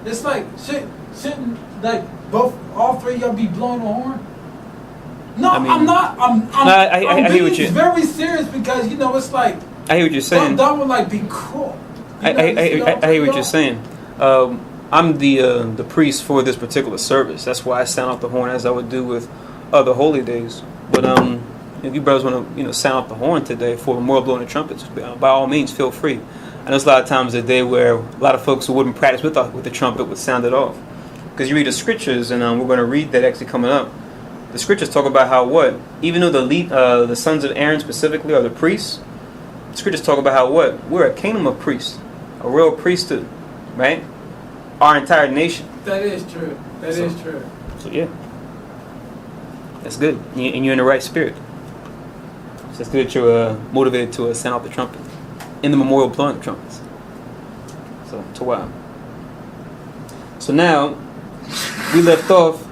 It's like, shouldn't like all three of y'all be blowing the horn? No, I mean, I'm not. I'm hear what you're very serious because it's like. I hear what you're saying. That would like be cruel. I hear what you're saying. I'm the priest for this particular service. That's why I sound off the horn as I would do with other holy days. But if you brothers want to sound off the horn today for memorial blowing the trumpets, by all means, feel free. I know there's a lot of times a day where a lot of folks who wouldn't practice with the trumpet would sound it off. Because you read the scriptures, and we're going to read that actually coming up. The scriptures talk about how even though the sons of Aaron specifically are the priests, the scriptures talk about how we're a kingdom of priests, a royal priesthood, right? Our entire nation. That is true. That is true. So yeah, that's good, and you're in the right spirit. So it's good that you're motivated to sound out the trumpet in the memorial blowing of trumpets. So it's a while. So now we left off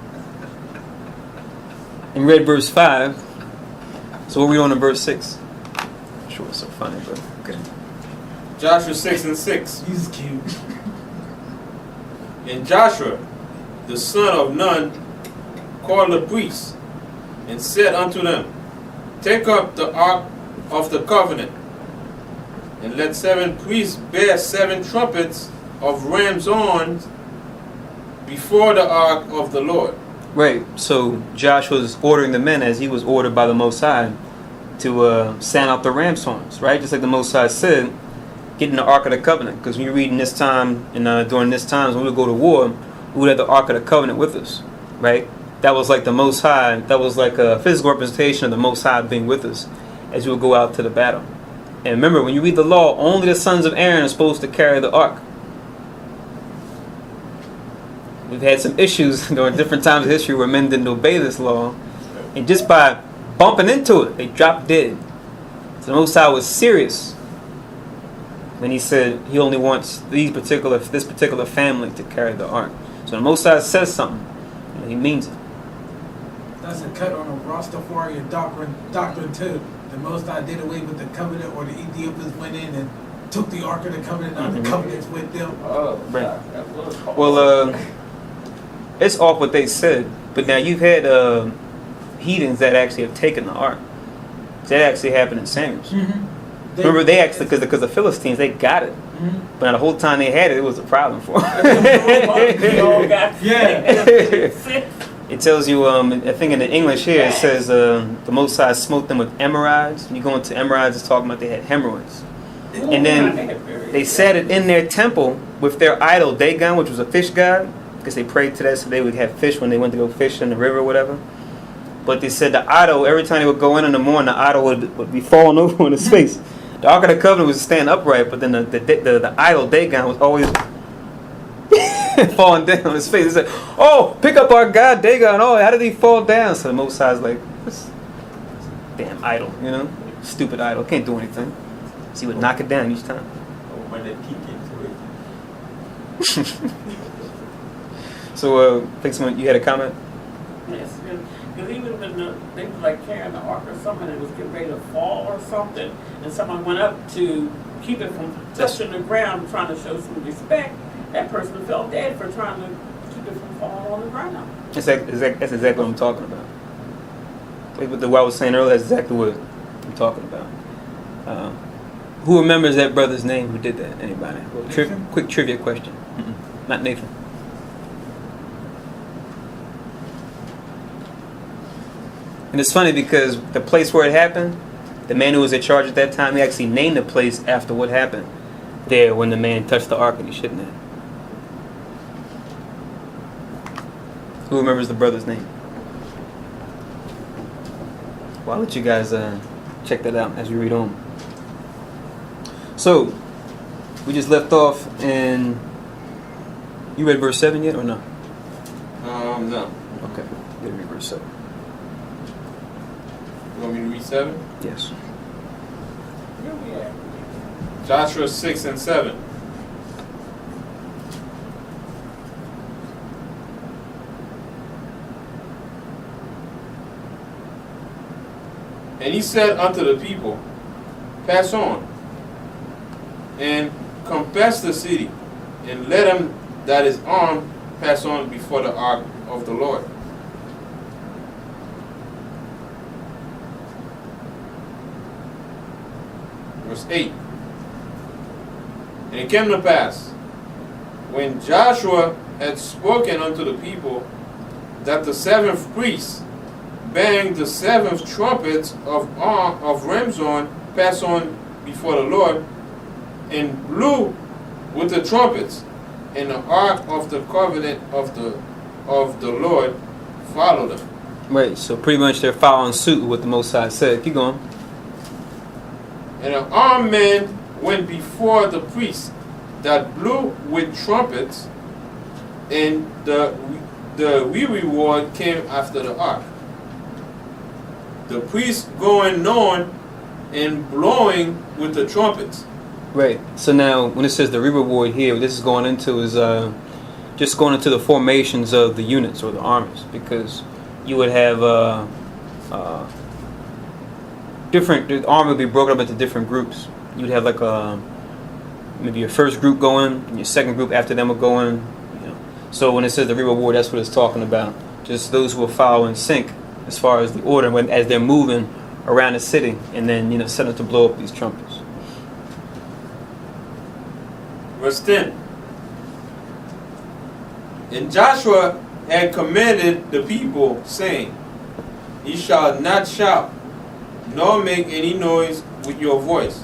and read verse 5. So what are we on in verse 6? I'm sure it's so funny, but okay. Joshua 6:6. He's cute. And Joshua, the son of Nun, called the priests, and said unto them, Take up the ark of the covenant, and let 7 priests bear 7 trumpets of ram's horns before the ark of the Lord. Right, so Joshua was ordering the men as he was ordered by the Most High to sound out the ram's horns, right? Just like the Most High said, get in the Ark of the Covenant. Because when you read in this time, and during this time, when we would go to war, we would have the Ark of the Covenant with us, right? That was like the Most High, that was like a physical representation of the Most High being with us as we would go out to the battle. And remember, when you read the law, only the sons of Aaron are supposed to carry the Ark. We've had some issues during different times of history where men didn't obey this law, and just by bumping into it, they dropped dead. So the Most High was serious when he said he only wants this particular family to carry the ark. So the Most High says something, he means it. That's a cut on a Rastafarian doctrine too. The Most High did away with the covenant, or the Ethiopians went in and took the Ark of the Covenant, and the covenants with them. Oh, right. Well, it's off what they said, but now you've had heathens that actually have taken the ark. That actually happened in Samuel's. Mm-hmm. Remember, they actually, because the Philistines, they got it. Mm-hmm. But now the whole time they had it, it was a problem for them. It tells you, I think in the English here, it says the Most High smote them with emerods. When you go into emerods, it's talking about they had hemorrhoids. And then they set it in their temple with their idol Dagon, which was a fish god, because they prayed to that so they would have fish when they went to go fish in the river or whatever. But they said the idol, every time they would go in the morning, the idol would be falling over on his face. The Ark of the Covenant was standing upright, but then the idol Dagon was always falling down on his face. They said, "Oh, pick up our God Dagon. Oh, how did he fall down?" So the Most High's like, "This damn idol, stupid idol, can't do anything." So he would knock it down each time. When they peek into it. So, you had a comment? Yes, because even when they were like carrying the ark or something, it was getting ready to fall or something, and someone went up to keep it from touching the ground, trying to show some respect, that person fell dead for trying to keep it from falling on the ground. That's exactly what I'm talking about. Like what I was saying earlier, that's exactly what I'm talking about. Who remembers that brother's name who did that? Anybody? Quick trivia question. Not Nathan. And it's funny because the place where it happened, the man who was in charge at that time, he actually named the place after what happened there when the man touched the ark and he shouldn't have. Who remembers the brother's name? Well, I'll let you guys check that out as we read on. So, we just left off in... You read verse 7 yet or no? No. Okay, you read verse 7. You want me to read 7? Yes. Joshua 6:7. And he said unto the people, Pass on, and compass the city, and let them that is armed pass on before the ark of the Lord. Verse 8. And it came to pass, when Joshua had spoken unto the people, that the seventh priest, bearing the seventh trumpets of ram's horn, passed on before the Lord, and blew with the trumpets, and the ark of the covenant of the Lord followed them. Right, so pretty much they're following suit with what the Most High said. Keep going. And an armed man went before the priest that blew with trumpets, and the reward came after the ark. The priest going on and blowing with the trumpets. Right. So now, when it says the reward here, what this is going into is just going into the formations of the units or the armies, because you would have the army would be broken up into different groups. You'd have like maybe your first group going, and your second group after them will go in. You know. So when it says the reward, that's what it's talking about. Just those who will follow in sync as far as the order as they're moving around the city, and then set up to blow up these trumpets. Verse 10. And Joshua had commanded the people, saying, Ye shall not shout, nor make any noise with your voice,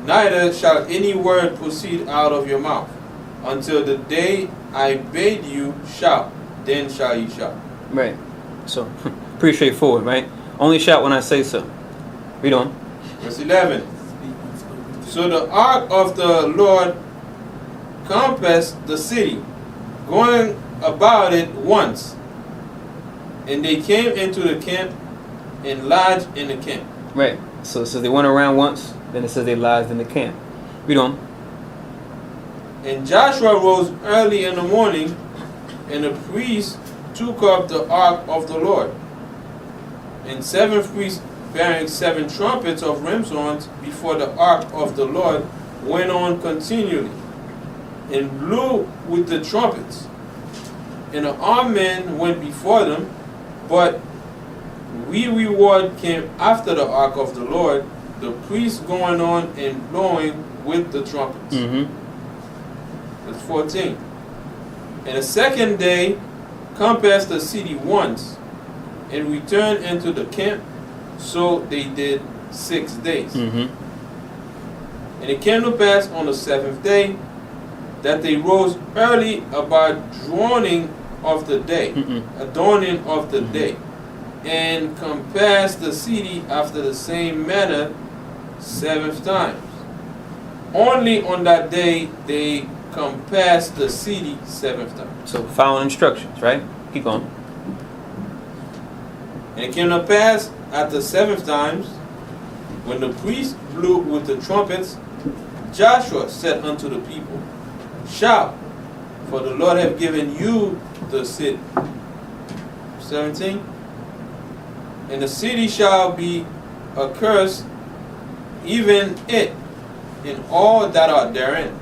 neither shall any word proceed out of your mouth, until the day I bade you shout, then shall ye shout. Right. So, pretty straightforward, right? Only shout when I say so. Read on. Verse 11. So the ark of the Lord compassed the city, going about it once. And they came into the camp and lodged in the camp. Right. So it says they went around once, then it says they lodged in the camp. Read on. And Joshua rose early in the morning, and the priests took up the ark of the Lord. And seven priests bearing seven trumpets of ram's horns before the ark of the Lord went on continually, and blew with the trumpets. And the armed men went before them, but reward came after the ark of the Lord, the priests going on and blowing with the trumpets. Verse 14. And the second day compassed the city once, and returned into the camp. So they did 6 days. And it came to pass on the seventh day that they rose early about dawning of the day, and compassed the city after the same manner 7 times. Only on that day they compassed the city 7 times. So following instructions, right? Keep going. And it came to pass at the 7th times, when the priest blew with the trumpets, Joshua said unto the people, Shout, for the Lord hath given you the city. 17. And the city shall be accursed, even it, and all that are therein,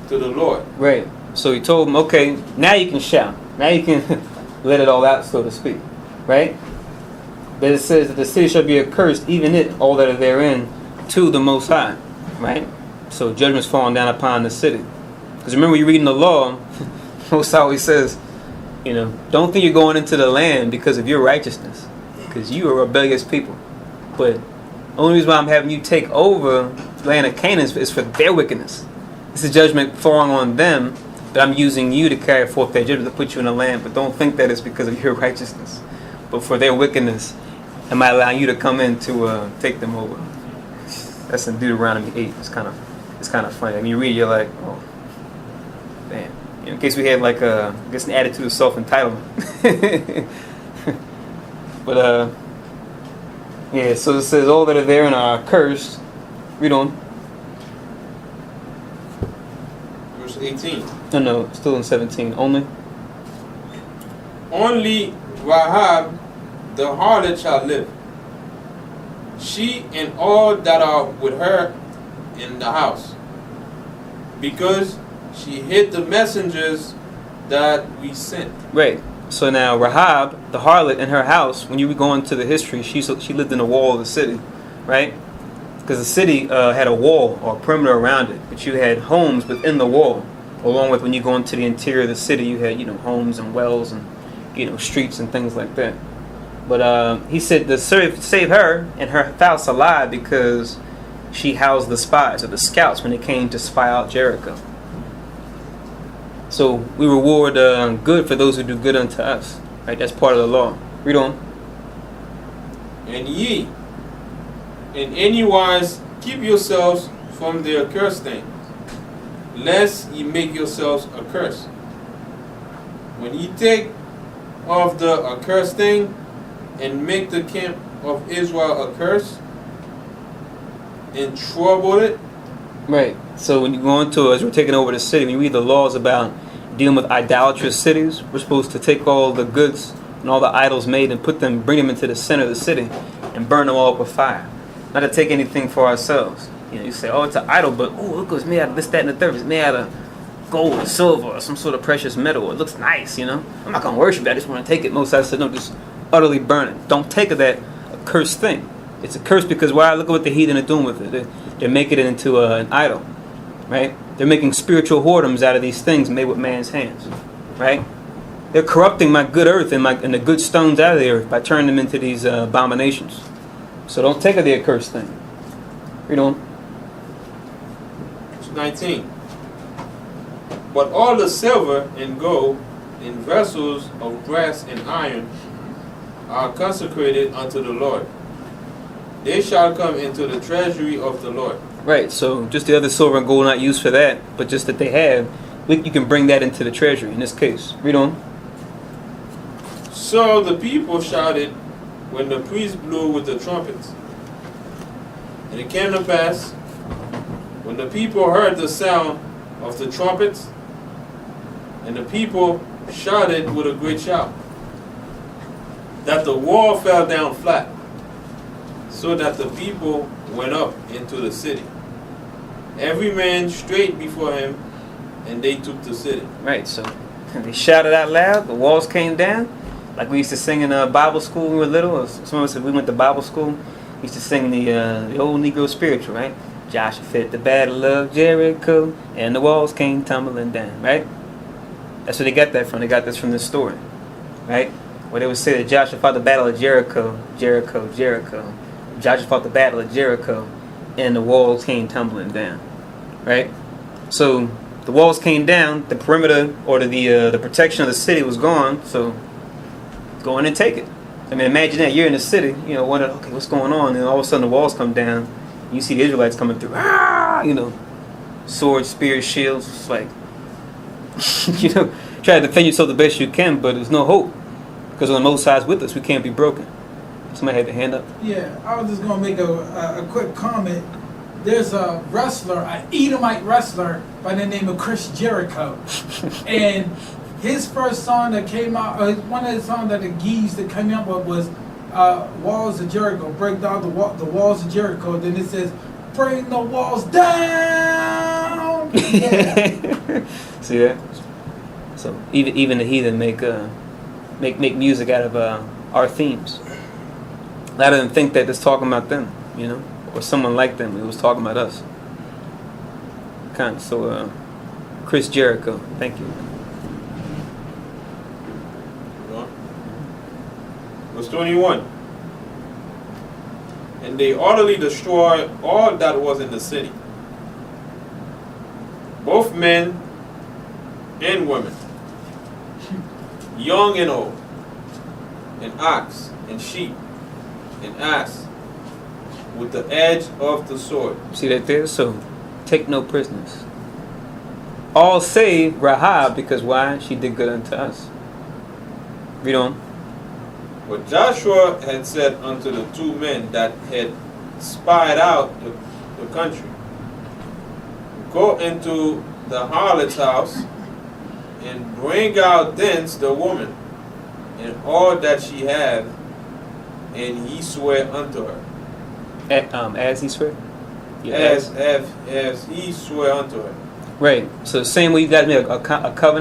to the Lord. Right. So he told them, okay, now you can shout. Now you can let it all out, so to speak. Right? But it says that the city shall be accursed, even it, all that are therein, to the Most High. Right? So judgment's falling down upon the city. Because remember, you're reading the law, Most High always says, don't think you're going into the land because of your righteousness. Because you are rebellious people. But the only reason why I'm having you take over the land of Canaan is for their wickedness. This is judgment falling on them, but I'm using you to carry forth their judgment to put you in the land. But don't think that it's because of your righteousness. But for their wickedness, am I allowing you to come in to take them over? That's in Deuteronomy 8. It's kind of funny. I mean, you read, you're like, oh, damn. In case we had like an attitude of self-entitlement. But yeah. So it says all that are there and are cursed. Read on. Verse 18. No, still in 17. Only Rahab the harlot shall live, she and all that are with her in the house, because she hid the messengers that we sent. Right. So now Rahab, the harlot, in her house, when you go into the history, she lived in the wall of the city, right? Because the city had a wall or a perimeter around it, but you had homes within the wall. Along with when you go into the interior of the city, you had homes and wells and streets and things like that. But he said to save her and her house alive because she housed the spies or the scouts when they came to spy out Jericho. So we reward good for those who do good unto us. Right? That's part of the law. Read on. And ye, in any wise, keep yourselves from the accursed thing, lest ye make yourselves accursed. When ye take of the accursed thing, and make the camp of Israel accursed, and trouble it. Right. So when you go into, as we're taking over the city, when you read the laws about dealing with idolatrous cities, we're supposed to take all the goods and all the idols made and bring them into the center of the city and burn them all up with fire. Not to take anything for ourselves. You say, oh, it's an idol, but oh, look, it's made out of this, that, and the third. It's made out of gold or silver or some sort of precious metal. It looks nice, I'm not going to worship it. I just want to take it. Most I said, no, just utterly burn it. Don't take of that accursed thing. It's a curse because why? Look at what the heathen are doing with it. They're making it into an idol, right? They're making spiritual whoredoms out of these things made with man's hands, right? They're corrupting my good earth and the good stones out of the earth by turning them into these abominations. So don't take of the accursed thing. Read on. 19. But all the silver and gold in vessels of brass and iron are consecrated unto the Lord. They shall come into the treasury of the Lord. Right, so just the other silver and gold not used for that, but just that they have, you can bring that into the treasury in this case. Read on. So the people shouted when the priest blew with the trumpets. And it came to pass, when the people heard the sound of the trumpets, and the people shouted with a great shout, that the wall fell down flat, so that the people went up into the city, every man straight before him, and they took the city. Right, so they shouted out loud, the walls came down, like we used to sing in Bible school when we were little. Or some of us, we went to Bible school, we used to sing the old Negro spiritual, right? Joshua fit the battle of Jericho, and the walls came tumbling down, right? That's where they got that from. They got this from this story, right? Where they would say that Joshua fought the battle of Jericho, Jericho, Jericho. Joshua fought the battle of Jericho, and the walls came tumbling down, right? So the walls came down, the perimeter or the protection of the city was gone. So go in and take it. I mean, imagine that you're in the city, wondering, okay, what's going on? And all of a sudden the walls come down. You see the Israelites coming through, swords, spears, shields. It's like, try to defend yourself the best you can, but there's no hope because on the Most High's with us, we can't be broken. Somebody had their hand up. Yeah, I was just gonna make a quick comment. There's a wrestler, an Edomite wrestler by the name of Chris Jericho, and his first song that came out, one of the songs that the Geese that came up with was "Walls of Jericho." Break down the walls of Jericho. Then it says, "Bring the walls down." Yeah. See that? So even the heathen make music out of our themes. A lot of them think that it's talking about them, or someone like them. It was talking about us. So, Chris Jericho, thank you. Verse 21. And they utterly destroyed all that was in the city, both men and women, young and old, and ox and sheep and ass, with the edge of the sword. See that there? So, take no prisoners. All save Rahab, because why? She did good unto us. Read on. But Joshua had said unto the two men that had spied out the country, Go into the harlot's house, and bring out thence the woman, and all that she hath, and he swear unto her. As he swear? Yeah, As he swear unto her. Right. So the same way you got me a covenant.